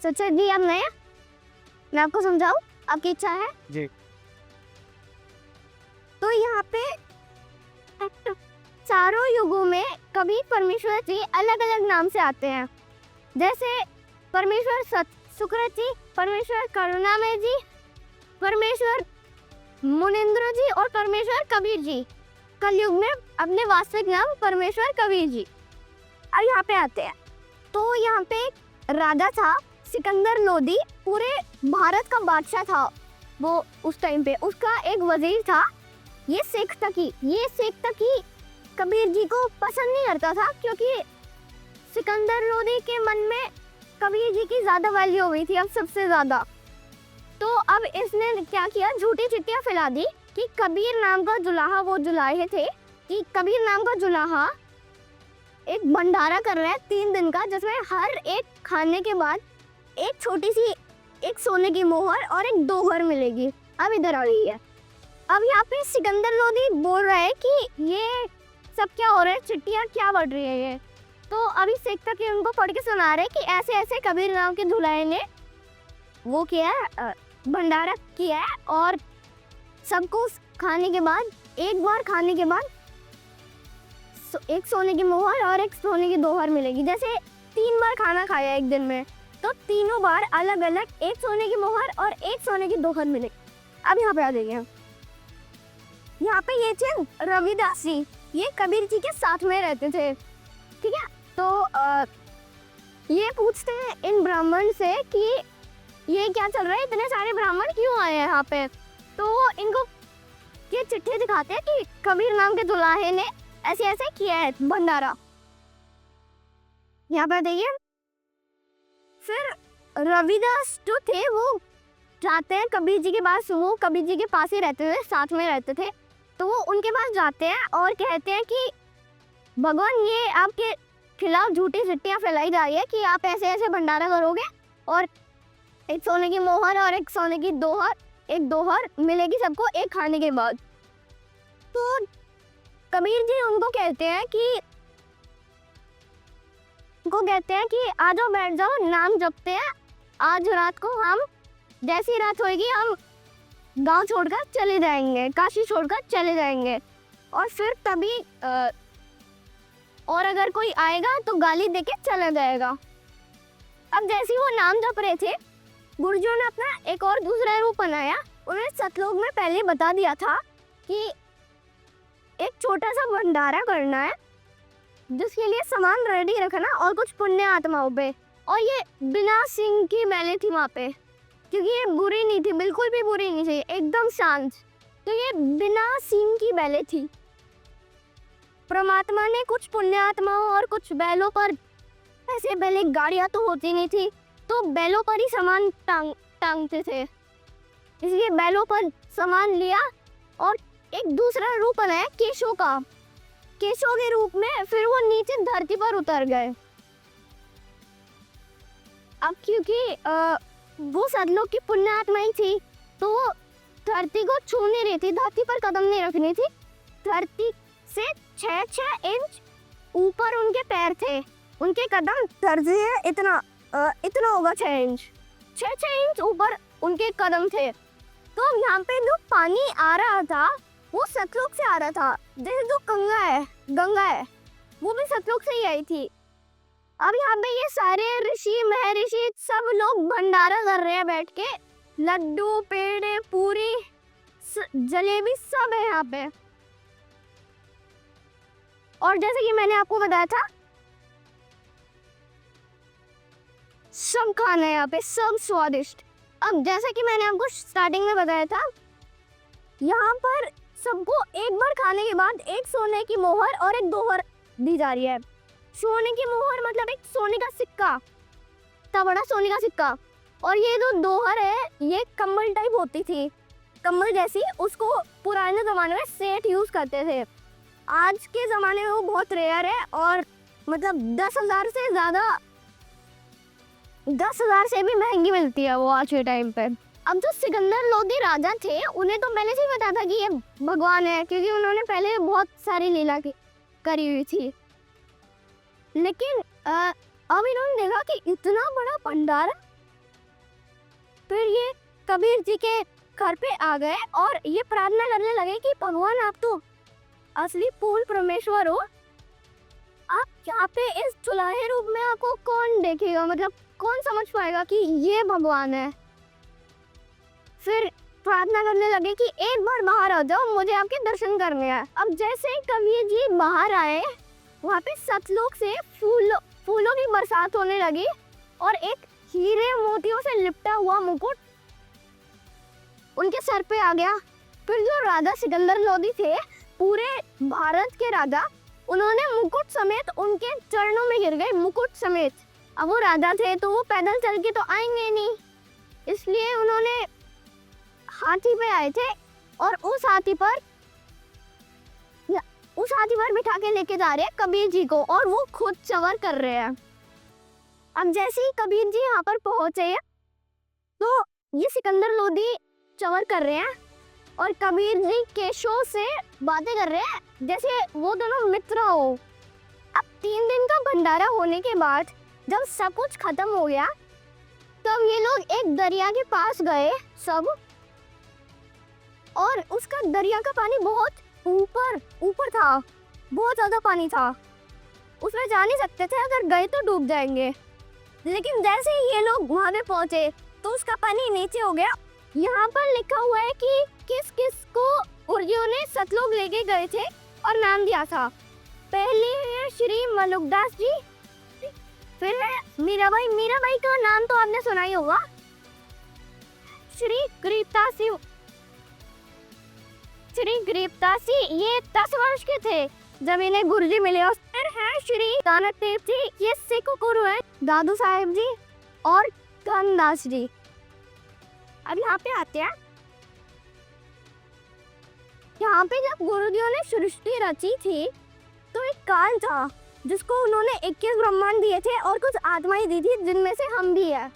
सच्चा जी अब मैं आपको समझाऊं, आपकी इच्छा है जी। तो यहाँ पे चारों युगों में कभी परमेश्वर जी अलग अलग नाम से आते हैं। जैसे परमेश्वर शुक्र जी, परमेश्वर करुणामय जी, परमेश्वर मुनिंद्र जी और परमेश्वर कबीर जी। कलयुग में अपने वास्तविक नाम परमेश्वर कबीर जी। अब यहाँ पे आते हैं तो यहाँ पे एक राजा था सिकंदर लोदी, पूरे भारत का बादशाह था वो उस टाइम पे। उसका एक वजीर था, ये सिख तकी कबीर जी को पसंद नहीं करता था, क्योंकि सिकंदर लोदी के मन में कबीर जी की ज्यादा वैल्यू हो गई थी अब सबसे ज्यादा। तो अब इसने क्या किया, झूठी चिट्ठियां फैला दी कि कबीर नाम का जुलाहा वो जुलाहे थे कि कबीर नाम का जुलाहा एक भंडारा कर रहा है 3 दिन का, जिसमें हर एक खाने के बाद एक छोटी सी एक सोने की मोहर और एक दोहर मिलेगी। अब इधर आ रही है। अब यहाँ पे सिकंदर लोदी बोल रहा है कि ये सब क्या हो रहा है, चिट्ठियाँ क्या बढ़ रही है ये। तो अभी सिख तक उनको पढ़ के सुना रहे कि ऐसे ऐसे कबीर नाम के जुलाहे ने वो किया है, भंडारा किया है, और सबको खाने के बाद, एक बार खाने के बाद एक सोने की मोहर और एक सोने की दोहर मिलेगी। जैसे 3 बार खाना खाया एक दिन में, तो तीनों बार अलग अलग एक सोने की मोहर और एक सोने की दोहर मिलेगी। अब यहाँ पे आ जाइए, यहाँ पे ये थे रविदास जी, ये कबीर जी के साथ में रहते थे, ठीक है। तो ये पूछते हैं इन ब्राह्मण से कि ये क्या चल रहा है, इतने सारे ब्राह्मण क्यों आए हैं यहाँ पे। तो इनको ये चिट्ठी दिखाते हैं कि कबीर नाम के दुल्हे ने ऐसे ऐसे किया है भंडारा। यहाँ पर देखिए, फिर रविदास जो थे वो जाते हैं कबीर जी के पास, वो कबीर जी के पास ही रहते थे, साथ में रहते थे। तो वो उनके पास जाते हैं और कहते हैं कि भगवान ये आपके खिलाफ झूठी चिट्ठियाँ फैलाई जा रही है कि आप ऐसे ऐसे भंडारा करोगे और एक सोने की मोहर और एक सोने की दोहर, एक दोहर मिलेगी सबको एक खाने के बाद। तो कबीर जी उनको कहते हैं कि आ जाओ बैठ जाओ, नाम जपते हैं। आज रात को हम, जैसी रात होगी हम गांव छोड़कर चले जाएंगे, काशी छोड़कर चले जाएंगे, और फिर तभी और अगर कोई आएगा तो गाली देके चला जाएगा। अब जैसे वो नाम जप रहे थे, गुरुजियों ने अपना एक और दूसरा रूप बनाया। उन्होंने सतलोक में पहले बता दिया था कि एक छोटा सा भंडारा करना है, जिसके लिए सामान रेडी रखना और कुछ पुण्य आत्माओं पे। और ये बिना सिंह की बैले थी वहाँ पे, क्योंकि ये बुरी नहीं थी, बिल्कुल भी बुरी नहीं थी, एकदम शांत। तो ये बिना सिंह की बैले थी। परमात्मा ने कुछ पुण्य आत्माओं और कुछ बैलों पर, ऐसे बैल, गाड़ियाँ तो होती नहीं थी, तो बैलों पर ही सामान टांगते थे, इसलिए बैलों पर सामान लिया और एक दूसरा रूप बनाया केशों का। केशों के रूप में फिर वो नीचे धरती पर उतर गए। अब क्योंकि वो सतलोक की पुण्य आत्माएं थी, तो वो धरती को छू नहीं रही थी, धरती पर कदम नहीं रखनी थी। धरती से 6-6 इंच ऊपर उनके पैर थे, उनके कदम धरती है इतना होगा 6 इंच, 6-6 इंच ऊपर उनके कदम थे। तो यहाँ पे जो पानी आ रहा था वो सतलोक से आ रहा था। जैसे जो गंगा है वो भी सतलोक से ही आई थी। अब यहाँ पे ये सारे ऋषि महर्षि सब लोग भंडारा कर रहे हैं बैठ के, लड्डू, पेड़े, पूरी, जलेबी सब है यहाँ पे। और जैसे कि मैंने आपको बताया था, सब खाना है यहाँ पे, सब स्वादिष्ट। अब जैसा कि मैंने आपको स्टार्टिंग में बताया था, यहाँ पर सबको एक बार खाने के बाद एक सोने की मोहर और एक दोहर दी जा रही है। सोने की मोहर मतलब एक सोने का सिक्का, इतना बड़ा सोने का सिक्का। और ये जो दोहर है ये कम्बल टाइप होती थी, कम्बल जैसी, उसको पुराने ज़माने में सेठ यूज़ करते थे। आज के ज़माने में वो बहुत रेयर है, और मतलब 10,000 से ज़्यादा, 10,000 से भी महंगी मिलती है वो आज के टाइम पे। अब जो सिकंदर लोदी राजा थे, उन्हें तो पहले से ही पता था कि ये भगवान है, क्योंकि उन्होंने पहले बहुत सारी लीला करी हुई थी। लेकिन अब इन्होंने देखा कि इतना बड़ा भंडारा फिर ये कबीर जी के घर पे आ गए और ये प्रार्थना करने लगे कि भगवान आप तो असली पूर्ण परमेश्वर हो, आप यहाँ पे इस चुलाहे रूप में आपको कौन देखेगा, मतलब कौन समझ पाएगा कि ये भगवान है। फिर प्रार्थना करने लगे कि एक बार बाहर आ जाओ, मुझे आपके दर्शन करने हैं। अब जैसे ही कबीर जी बाहर आए, वहाँ पे सतलोक से फूलों की बरसात होने लगी और एक हीरे मोतियों से लिपटा हुआ मुकुट उनके सर पे आ गया। फिर जो राजा सिकंदर लोदी थे, पूरे भारत के राजा, उन्होंने मुकुट समेत उनके चरणों में गिर गए, मुकुट समेत। अब वो राजा थे तो वो पैदल चल के तो आएंगे नहीं, इसलिए उन्होंने हाथी पे आए थे और उस हाथी पर बिठा के लेके जा रहे हैं कबीर जी को, और वो खुद सवार कर रहे हैं। अब जैसे ही कबीर जी यहाँ पर पहुंचे तो ये सिकंदर लोदी सवार कर रहे हैं और कबीर जी केशव से बातें कर रहे हैं जैसे वो दोनों मित्र हो। अब 3 दिन का भंडारा होने के बाद जब सब कुछ खत्म हो गया, तब ये लोग एक दरिया के पास गए सब, और उसका दरिया का पानी बहुत ऊपर था, बहुत ज्यादा पानी था, उसमें जा नहीं सकते थे, अगर गए तो डूब जाएंगे। लेकिन जैसे ही ये लोग वहां पे पहुंचे तो उसका पानी नीचे हो गया। यहाँ पर लिखा हुआ है कि किस किस को उर्जियों ने सतलोक लेके गए थे और नाम दिया था। पहले है श्री मलुकदास जी, फिर है मीराबाई का नाम तो आपने सुना ही होगा, श्री गरीबदास जी ये 10 वर्ष के थे जब इन्हें गुरुजी मिले। और फिर है श्री दानत देव जी, ये सिख गुरु है, दादू साहेब जी और कानदास जी। अब यहाँ पे आते हैं, यहाँ पे जब गुरुजियों ने सृष्टि रची थी तो एक काल था जिसको उन्होंने 21 ब्रह्मांड दिए थे और कुछ आत्माएं दी थी जिनमें से हम भी है।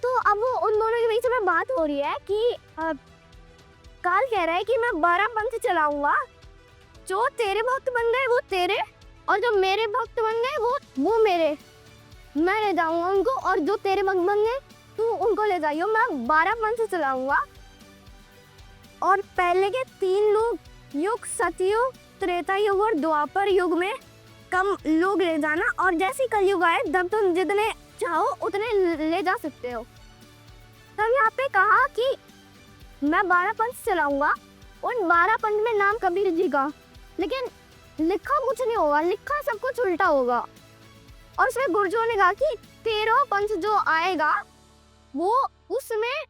तो अब वो उन दोनों के बीच में बात हो रही है कि काल कह रहा है कि मैं 12 पंथ चलाऊंगा, जो तेरे भक्त बन गए वो तेरे, और जो मेरे भक्त बन गए वो मेरे, मैं ले जाऊंगा उनको, और जो तेरे भक्त बन गए तू उनको ले जाइयो। मैं 12 पंथ चलाऊंगा और पहले के 3 युग सतयुग, त्रेता युग और द्वापर युग में कम लोग ले जाना, और जैसे कलयुग आए तब तुम जितने चाहो उतने ले जा सकते हो। तब यहाँ पे कहा कि मैं 12 पंथ चलाऊंगा, उन 12 पंथ में नाम कबीर जी का, लेकिन लिखा कुछ नहीं होगा, लिखा सब कुछ उल्टा होगा। और उसमें गुरुजों ने कहा कि 13वां पंथ जो आएगा वो उसमें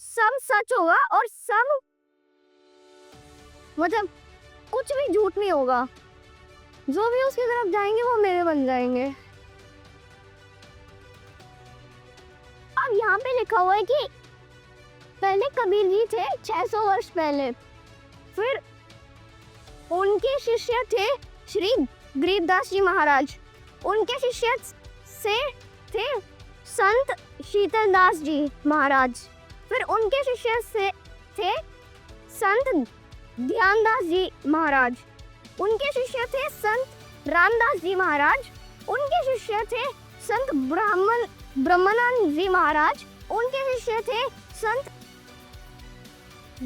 सब सच होगा और सब मतलब कुछ भी झूठ नहीं होगा, जो भी उसकी तरफ जाएंगे वो मेरे बन जाएंगे। अब यहाँ पे लिखा हुआ है कि पहले कबीर जी थे 600 वर्ष पहले, फिर उनके शिष्य थे श्री गरीबदास जी महाराज, उनके शिष्य से थे संत शीतलदास जी महाराज, फिर उनके शिष्य से थे संत ध्यानदास जी महाराज, उनके शिष्य थे संत रामदास जी महाराज, उनके शिष्य थे संत ब्रह्मानंद जी महाराज, उनके शिष्य थे संत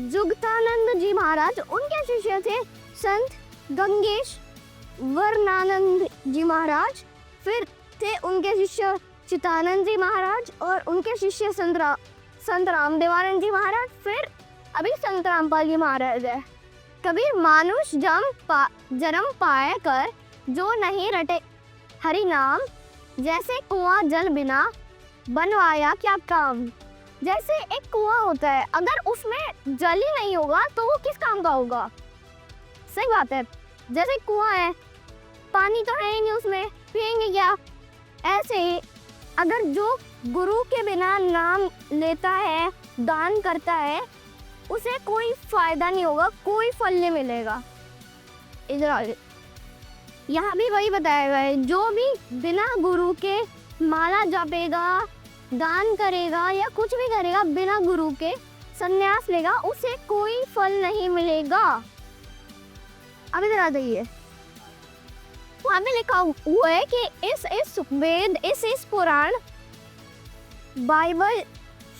जुगतानंद जी महाराज, उनके शिष्य थे संत गंगेश वर्णानंद जी महाराज, फिर थे उनके शिष्य चितानंद जी महाराज, और उनके शिष्य संत रामदेवानंद जी महाराज, फिर अभी संत रामपाल जी महाराज है। कबीर मानुष जन्म पाए कर जो नहीं रटे हरि नाम, जैसे कुआं जल बिना बनवाया क्या काम। जैसे एक कुआं होता है, अगर उसमें जल ही नहीं होगा तो वो किस काम का होगा। सही बात है, जैसे कुआं है, पानी तो है ही नहीं उसमें, पिएंगे क्या। ऐसे ही अगर जो गुरु के बिना नाम लेता है, दान करता है, उसे कोई फायदा नहीं होगा, कोई फल नहीं मिलेगा। इधर यहाँ भी वही बताया गया है, जो भी बिना गुरु के माला जपेगा, दान करेगा या कुछ भी करेगा, बिना गुरु के संन्यास लेगा, उसे कोई फल नहीं मिलेगा। अब इधर आ जाइए, वहाँ पे लिखा हुआ है कि इस वेद, इस पुराण, बाइबल,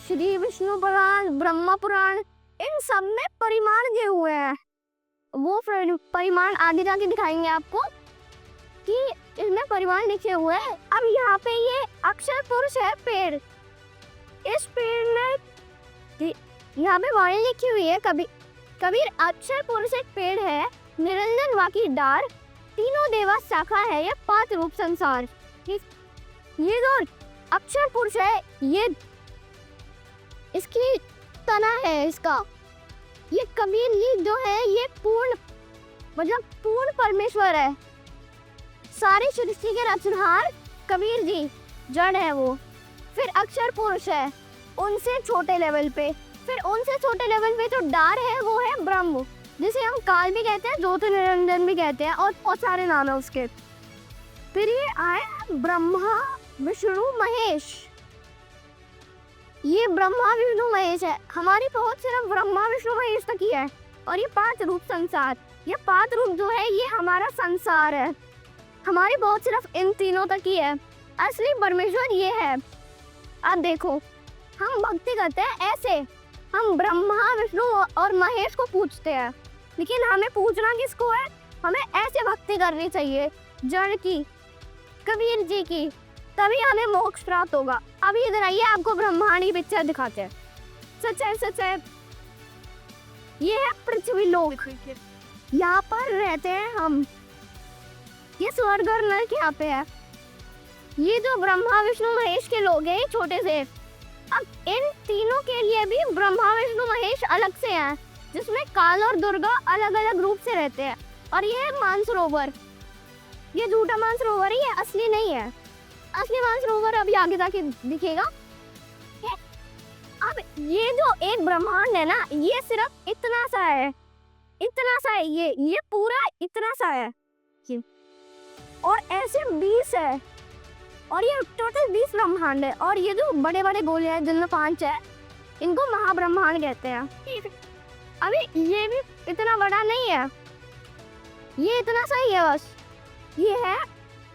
श्री विष्णु पुराण, ब्रह्मा पुराण, इन सब में परिमाण दिए हुए हैं। वो परिमाण आगे जाके दिखाएंगे आपको कि इसमें परिमाण लिखे हुए हैं। अब यहाँ पे ये अक्षर पुरुष है पेड़, इस पेड़ में यहाँ पे वाणी लिखी हुई है कबीर अक्षर पुरुष एक पेड़ है, निरंजन वाकी डार, तीनों देवा शाखा है, ये 5 रूप संसार। ये जो अक्षर पुरुष है ये इसकी तना है इसका। ये कबीर जी जो है ये पूर्ण परमेश्वर है। सारी सृष्टि के रचनहार कबीर जी जड़ है वो। फिर अक्षर पुरुष है उनसे छोटे लेवल पे, फिर उनसे छोटे लेवल पे जो डार है वो है ब्रह्म, जिसे हम काल भी कहते हैं, ज्योति निरंजन भी कहते हैं और बहुत सारे नाम है उसके। फिर ये आए ब्रह्मा विष्णु महेश। ये ब्रह्मा विष्णु महेश है। हमारी पहुंच सिर्फ ब्रह्मा विष्णु महेश तक ही है। और ये 5 रूप संसार, ये 5 रूप जो है ये हमारा संसार है। हमारी पहुंच सिर्फ इन तीनों तक ही है। असली परमेश्वर ये है। अब देखो हम भक्ति करते हैं ऐसे, हम ब्रह्मा विष्णु और महेश को पूजते हैं, लेकिन हमें पूजना किसको है? हमें ऐसे भक्ति करनी चाहिए जड़ की, कबीर जी की, तभी हमें मोक्ष प्राप्त होगा। अभी इधर आइए आपको ब्रह्मांडी पिक्चर दिखाते हैं। सच है ये है पृथ्वी लोक, यहाँ पर रहते हैं हम। ये स्वर्ग और नरक यहाँ पे है। ये जो ब्रह्मा विष्णु महेश के लोग हैं छोटे से। अब इन तीनों के लिए भी ब्रह्मा विष्णु महेश अलग से हैं, जिसमें काल और दुर्गा अलग अलग रूप से रहते हैं। और ये है मानसरोवर, ये झूठा मानसरोवर ही है, असली नहीं है। असली मानसरोवर अभी आगे जाके दिखेगा। अब ये जो एक ब्रह्मांड है ना, ये सिर्फ इतना सा है, इतना सा है, ये पूरा इतना सा है। और ऐसे 20 है, और ये टोटल 20 ब्रह्मांड है। और ये जो बड़े बड़े गोले हैं जिनमें 5 है, इनको महाब्रह्मांड कहते हैं। अभी ये भी इतना बड़ा नहीं है, ये इतना सा ही है बस। ये है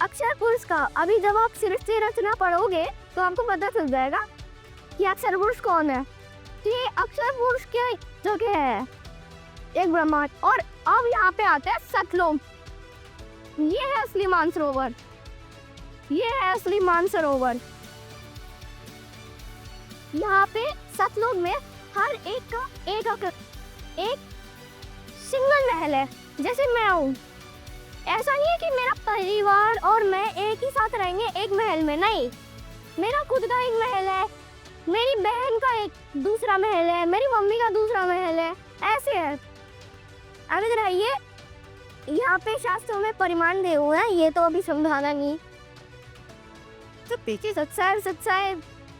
अक्षर पुरुष का। अभी जब आप सृष्टि रचना पढ़ोगे तो आपको पता चल जाएगा कि अक्षर पुरुष कौन है। तो ये अक्षर पुरुष की जगह है एक ब्रह्मांड। और अब यहाँ पे आता है सतलोक। ये है असली मानसरोवर, ये है असली मानसरोवर। यहाँ पे सतलोक में हर एक का एक सिंगल महल है। जैसे मैं हूँ, ऐसा नहीं है कि मेरा परिवार और मैं एक ही साथ रहेंगे एक महल में, नहीं। मेरा खुद का एक महल है, मेरी बहन का एक दूसरा महल है, मेरी मम्मी का दूसरा महल है, ऐसे है। अब इधर आइए, यहाँ पे शास्त्रों में परिमाण दे हुए हैं, ये तो अभी समझाना नहीं। तो पीछे सच्चाई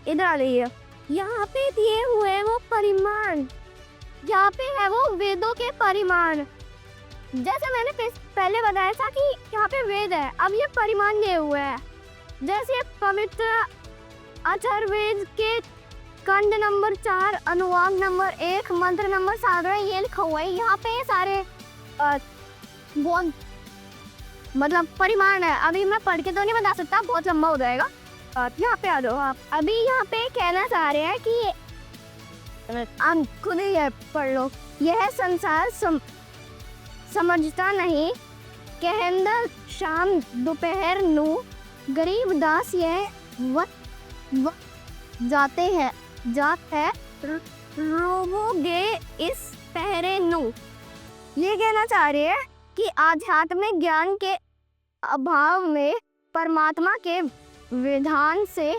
इधर आ रही है। यहाँ पे दिए हुए वो परिमाण, यहाँ पे है वो वेदों के परिमाण। जैसे मैंने पहले बताया था कि यहाँ पे वेद है, अब ये परिमाण दिए हुए हैं। जैसे पवित्र अथर्ववेद के खंड नंबर 4, अनुवाक नंबर 1, मंत्र नंबर 7 में ये लिखा हुआ है। यहाँ पे सारे बहुत मतलब परिमाण है। अभी मैं पढ़ के तो नहीं बता सकता, बहुत लंबा हो जाएगा। यहाँ पे आ जाओ आप। अभी यहाँ पे कहना चाह रहे हैं कि आप खुद ही पढ़ लो। यह संसार समझता नहीं, कहंदा शाम दोपहर नू, गरीब दास यह जाते हैं जात है, रोवोगे इस पहरे नू। ये कहना चाह रहे हैं कि आध्यात्मिक ज्ञान के अभाव में परमात्मा के विधान से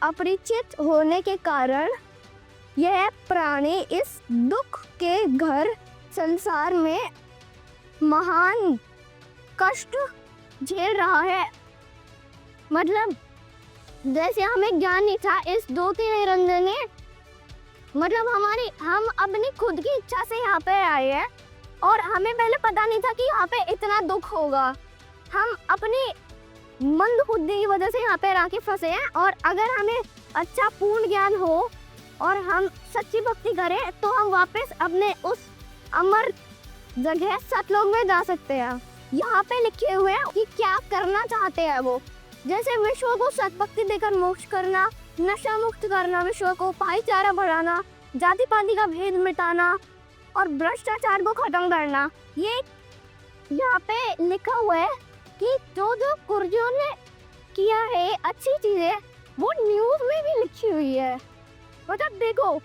अपरिचित होने के कारण यह प्राणी इस दुख के घर संसार में महान कष्ट झेल रहा है। मतलब जैसे हमें ज्ञान नहीं था इस ज्योति निरंजन ने, मतलब हम अपनी खुद की इच्छा से यहाँ पे आए हैं और हमें पहले पता नहीं था कि यहाँ पे इतना दुख होगा। हम अपनी मंद बुद्धि की वजह से यहाँ पे आके फंसे हैं। और अगर हमें अच्छा पूर्ण ज्ञान हो और हम सच्ची भक्ति करें तो हम वापस अपने उस अमर जगह सतलोक में जा सकते हैं। यहाँ पे लिखे हुए हैं कि क्या करना चाहते हैं वो। जैसे विश्व को सतभक्ति देकर मोक्ष करना, नशा मुक्त करना विश्व को, भाईचारा बढ़ाना, जाति पाति का भेद मिटाना और भ्रष्टाचार को खत्म करना। ये यहाँ पे लिखा हुआ है कि जो जो गुरुजियों ने किया है अच्छी चीजें, वो न्यूज में भी लिखी हुई है। मतलब देखो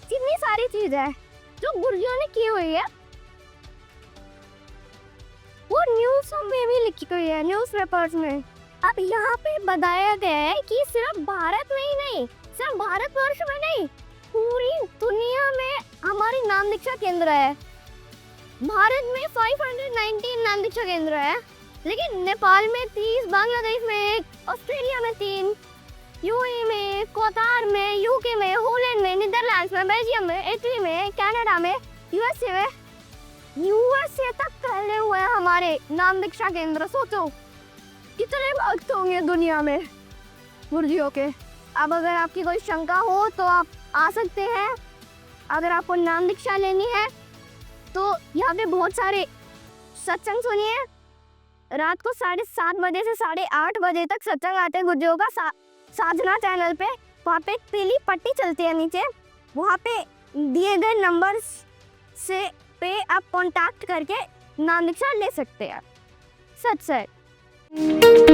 कितनी सारी चीज है जो गुरुजियों ने की हुई है, वो न्यूज में भी लिखी हुई है, न्यूज पेपर्स में। अब यहाँ पे बताया गया है कि सिर्फ भारत में ही नहीं, सिर्फ भारतवर्ष में नहीं, पूरी दुनिया में हमारी नाम दीक्षा केंद्र है। भारत में 519 नाम दीक्षा केंद्र है, लेकिन नेपाल में 30, बांग्लादेश में 1, ऑस्ट्रेलिया में 3, यूएई में, कतार में, यूके में, हॉलैंड में, नीदरलैंड्स में, बेल्जियम में, इटली में, कनाडा में, यूएसए तक फैले हुए हैं हमारे नाम दीक्षा केंद्र। सोचो कितने भक्त होंगे दुनिया में गुरुजियों के। अब अगर आपकी कोई शंका हो तो आप आ सकते हैं। अगर आपको नाम दीक्षा लेनी है तो यहाँ पे बहुत सारे सत्संग सुनिए। रात को 7:30 बजे से 8:30 बजे तक सत्संग आते हैं गुरुजियों का साधना चैनल पे। वहाँ पे पीली पट्टी चलती है नीचे, वहाँ पे दिए गए नंबर से पे आप कांटेक्ट करके नाम दीक्षा ले सकते हैं। सत्संग